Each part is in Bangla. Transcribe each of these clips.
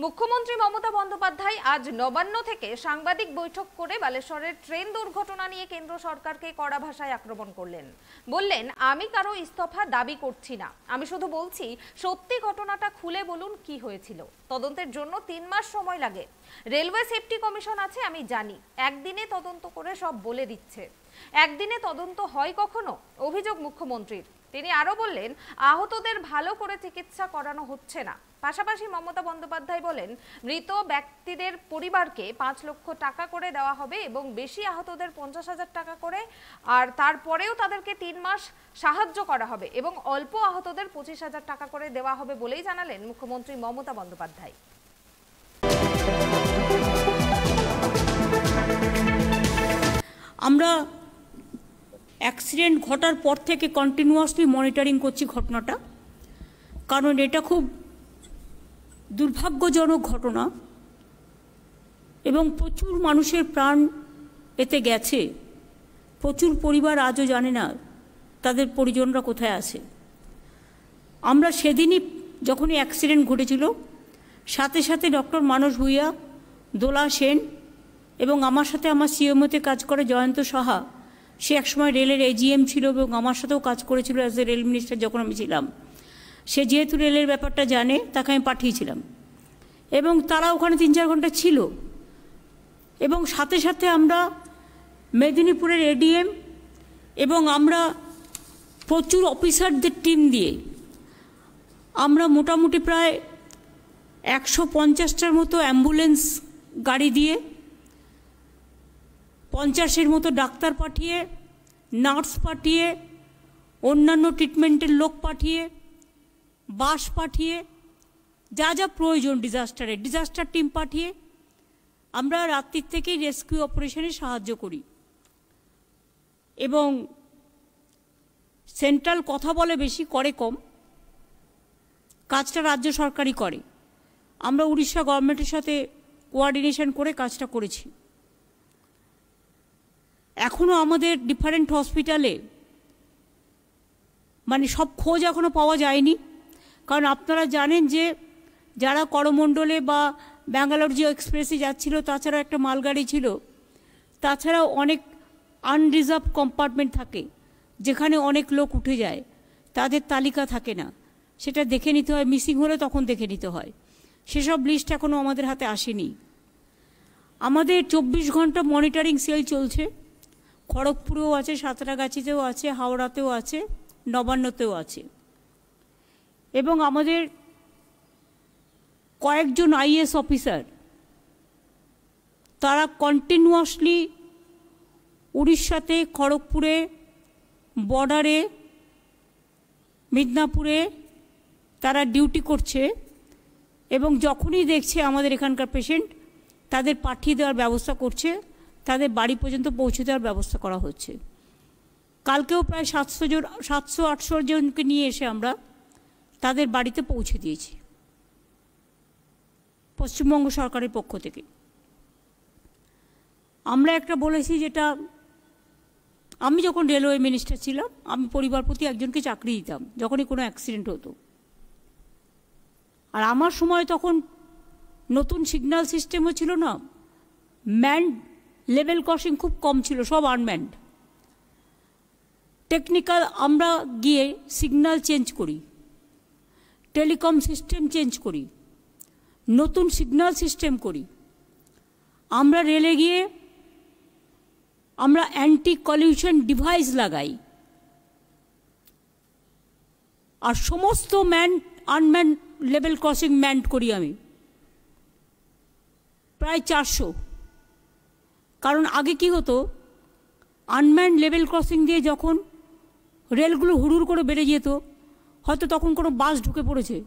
মুখ্যমন্ত্রী মমতা বন্দ্যোপাধ্যায় আজ নবান্ন থেকে সাংবাদিক বৈঠক করে বালেশ্বরের ট্রেন দুর্ঘটনা নিয়ে কেন্দ্র সরকারকে কড়া ভাষায় আক্রমণ করলেন। বললেন, আমি কারো ইস্তফা দাবি করছি না, আমি শুধু বলছি সত্যি ঘটনাটা খুলে বলুন কি হয়েছিল। তদন্তের জন্য 3 মাস সময় লাগে। রেলওয়ে সেফটি কমিশন আছে, আমি জানি, একদিনে তদন্ত করে সব বলে দিচ্ছে। একদিনে তদন্ত হয় কখনো? অভিযোগ মুখ্যমন্ত্রীর। তিনি আরো বললেন, আহতদের ভালো করে চিকিৎসা করানো হচ্ছে না। পাশাপাশি মমতা বন্দ্যোপাধ্যায় বলেন, মৃত ব্যক্তিদের পরিবারকে 5 লক্ষ টাকা করে দেওয়া হবে এবং বেশি আহতদের 50,000 টাকা করে, আর তারপরেও তাদেরকে 3 মাস সাহায্য করা হবে এবং অল্প আহতদের 25,000 টাকা করে দেওয়া হবে বলেই জানালেন মুখ্যমন্ত্রী মমতা বন্দ্যোপাধ্যায়। আমরা অ্যাক্সিডেন্ট ঘটার পর থেকে কন্টিনিউয়াসলি মনিটরিং করছি ঘটনাটা, কারণ এটা খুব দুর্ভাগ্যজনক ঘটনা এবং প্রচুর মানুষের প্রাণ এতে গেছে। প্রচুর পরিবার আজও জানে না তাদের পরিজনরা কোথায় আছে। আমরা সেদিনই যখনই অ্যাক্সিডেন্ট ঘটেছিল, সাথে সাথে ডক্টর মানস ভূঁইয়া, দোলা সেন এবং আমার সাথে আমার সিএমওতে কাজ করে জয়ন্ত সাহা, সে একসময় রেলের এজিএম ছিল এবং আমার সাথেও কাজ করেছিল অ্যাজ এ রেল মিনিস্টার যখন আমি ছিলাম। সে যেহেতু রেলের ব্যাপারটা জানে, তাকে আমি পাঠিয়েছিলাম এবং তারা ওখানে 3-4 ঘন্টা ছিল। এবং সাথে সাথে আমরা মেদিনীপুরের এডিএম এবং আমরা প্রচুর অফিসারদের টিম দিয়ে আমরা মোটামুটি প্রায় 150টার মতো অ্যাম্বুলেন্স গাড়ি দিয়ে, 50-এর মতো ডাক্তার পাঠিয়ে, নার্স পাঠিয়ে, অন্যান্য ট্রিটমেন্টের লোক পাঠিয়ে, বাস পাঠিয়ে, যা যা প্রয়োজন ডিজাস্টার টিম পাঠিয়ে আমরা রাত্রির থেকেই রেস্কিউ অপারেশনে সাহায্য করি। এবং সেন্ট্রাল কথা বলে বেশি, করে কম, কাজটা রাজ্য সরকারই করে। আমরা উড়িষ্যা গভর্নমেন্টের সাথে কোঅর্ডিনেশন করে কাজটা করেছি। এখনও আমাদের ডিফারেন্ট হসপিটালে মানে সব খোঁজ এখনও পাওয়া যায়নি, কারণ আপনারা জানেন যে যারা করমণ্ডলে বা ব্যাঙ্গালোর জিও এক্সপ্রেসে যাচ্ছিল, তাছাড়া একটা মালগাড়ি ছিল, তাছাড়াও অনেক আনরিজার্ভ কম্পার্টমেন্ট থাকে যেখানে অনেক লোক উঠে যায়, তাদের তালিকা থাকে না, সেটা দেখে নিতে হয়। মিসিং হলে তখন দেখে নিতে হয়। সেসব লিস্ট এখনও আমাদের হাতে আসেনি। আমাদের 24 ঘন্টা মনিটরিং সেল চলছে। খড়গপুরেও আছে, সাঁতরাগাছিতেও আছে, হাওড়াতেও আছে, নবান্নতেও আছে। এবং আমাদের কয়েকজন আইএস অফিসার তারা কন্টিনিউয়াসলি উড়িষ্যাতে, খড়গপুরে, বর্ডারে, মিদনাপুরে তারা ডিউটি করছে এবং যখনই দেখছে আমাদের এখানকার পেশেন্ট, তাদের পাঠিয়ে দেওয়ার ব্যবস্থা করছে, তাদের বাড়ি পর্যন্ত পৌঁছে দেওয়ার ব্যবস্থা করা হচ্ছে। কালকেও প্রায় 700-800 জনকে নিয়ে এসে আমরা তাদের বাড়িতে পৌঁছে দিয়েছি পশ্চিমবঙ্গ সরকারের পক্ষ থেকে। আমরা একটা বলেছি, যেটা আমি যখন রেলওয়ে মিনিস্টার ছিলাম, আমি পরিবার প্রতি একজনকে চাকরি দিতাম যখনই কোনো অ্যাক্সিডেন্ট হতো। আর আমার সময় তখন নতুন সিগন্যাল সিস্টেমও ছিল না, ম্যান্ড লেভেল ক্রসিং খুব কম ছিল, সব আনম্যান্ড। টেকনিক্যাল আমরা গিয়ে সিগন্যাল চেঞ্জ করি, টেলিকম সিস্টেম চেঞ্জ করি, নতুন সিগন্যাল সিস্টেম করি। আমরা রেলে গিয়ে আমরা অ্যান্টি কলিউশন ডিভাইস লাগাই। আর সমস্ত আনম্যান লেভেল ক্রসিং ম্যান্ড করি আমি, প্রায় 400। কারণ আগে কি হতো, আনম্যান লেভেল ক্রসিং দিয়ে যখন রেলগুলো হুড়ুড় করে বেড়ে যেত, হয়তো তখন কোনো বাস ঢুকে পড়েছে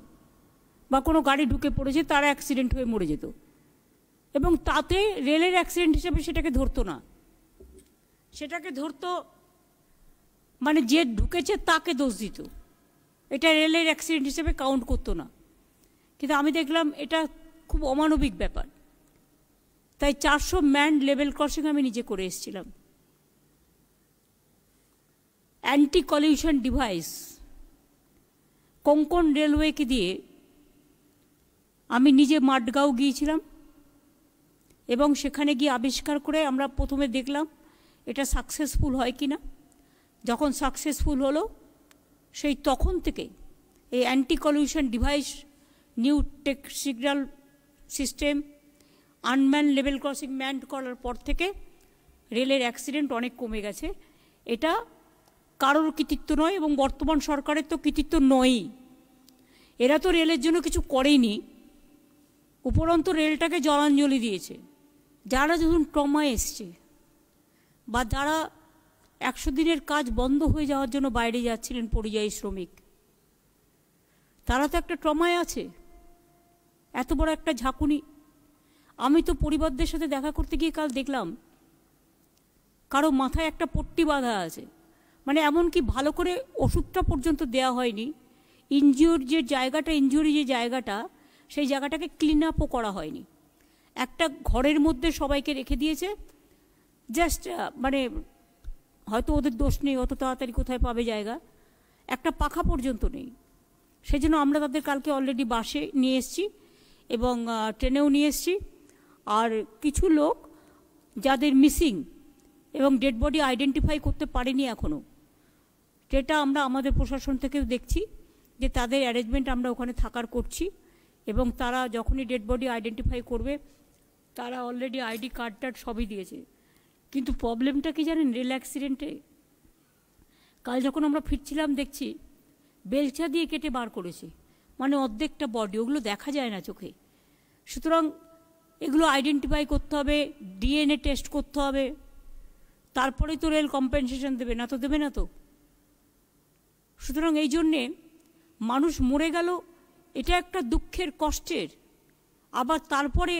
বা কোনো গাড়ি ঢুকে পড়েছে, তারা অ্যাক্সিডেন্ট হয়ে মরে যেত এবং তাতে রেলের অ্যাক্সিডেন্ট হিসেবে সেটাকে ধরতো না। সেটাকে ধরতো মানে যে ঢুকেছে তাকে দোষ দিত, এটা রেলের অ্যাক্সিডেন্ট হিসেবে কাউন্ট করতো না। কিন্তু আমি দেখলাম এটা খুব অমানবিক ব্যাপার, তাই 400 ম্যান্ড লেভেল ক্রসিং আমি নিজে করে এসেছিলাম। অ্যান্টি কলিউশন ডিভাইস কোঙ্কন রেলওয়েকে দিয়ে আমি নিজে মাডগাঁও গিয়েছিলাম এবং সেখানে গিয়ে আবিষ্কার করে আমরা প্রথমে দেখলাম এটা সাকসেসফুল হয় কি না। যখন সাকসেসফুল হলো সেই তখন থেকে এই anti collision device, new tech signal system, unmanned level crossing manned করার পর থেকে রেলের অ্যাক্সিডেন্ট অনেক কমে গেছে। এটা কারোর কৃতিত্ব নয় এবং বর্তমান সরকারের তো কৃতিত্ব নয়ই। এরা তো রেলের জন্য কিছু করেনি, উপরন্তু রেলটাকে জলাঞ্জলি দিয়েছে। যারা যখন ট্রমায় এসছে বা যারা 100 দিনের কাজ বন্ধ হয়ে যাওয়ার জন্য বাইরে যাচ্ছিলেন পরিযায়ী শ্রমিক, তারা তো একটা ট্রমায় আছে। এত বড় একটা ঝাঁকুনি। আমি তো পরিবারদের সাথে দেখা করতে গিয়ে কাল দেখলাম কারো মাথায় একটা পট্টি বাঁধা আছে, মানে এমনকি ভালো করে ওষুধটা পর্যন্ত দেওয়া হয়নি। ইনজিওর যে জায়গাটা, ইনজুরি যে জায়গাটা, সেই জায়গাটাকে ক্লিন আপও করা হয়নি। একটা ঘরের মধ্যে সবাইকে রেখে দিয়েছে, জাস্ট মানে হয়তো ওদের দোষ নেই, অত তাড়াতাড়ি কোথায় পাবে জায়গা, একটা পাখা পর্যন্ত নেই। সেই জন্য আমরা তাদের কালকে অলরেডি বাসে নিয়ে এসেছি এবং ট্রেনেও নিয়ে এসেছি। আর কিছু লোক যাদের মিসিং এবং ডেড বডি আইডেন্টিফাই করতে পারেনি এখনও, যেটা আমরা আমাদের প্রশাসন থেকেও দেখছি যে তাদের অ্যারেঞ্জমেন্ট আমরা ওখানে থাকার করছি এবং তারা যখনই ডেড বডি আইডেন্টিফাই করবে তারা অলরেডি আইডি কার্ড টার্ড সবই দিয়েছে। কিন্তু প্রবলেমটা কি জানেন, রেল অ্যাক্সিডেন্টে কাল যখন আমরা ফিরছিলাম দেখছি বেলচা দিয়ে কেটে বার করেছে, মানে অর্ধেকটা বডি, ওগুলো দেখা যায় না চোখে। সুতরাং এগুলো আইডেন্টিফাই করতে হবে, ডিএনএ টেস্ট করতে হবে, তারপরেই তো রেল কম্পেনসেশন দেবে, না তো দেবে না তো। সুতরাং এই জন্যে মানুষ মরে গেল, এটা একটা দুঃখের, কষ্টের। আবার তারপরে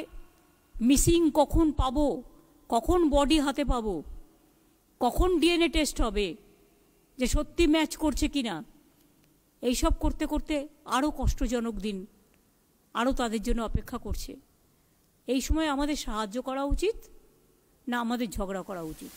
মিসিং কখন পাবো, কখন বডি হাতে পাবো, কখন ডিএনএ টেস্ট হবে যে সত্যি ম্যাচ করছে কি না, এইসব করতে করতে আরও কষ্টজনক দিন আরও তাদের জন্য অপেক্ষা করছে। এই সময় আমাদের সাহায্য করা উচিত না আমাদের ঝগড়া করা উচিত?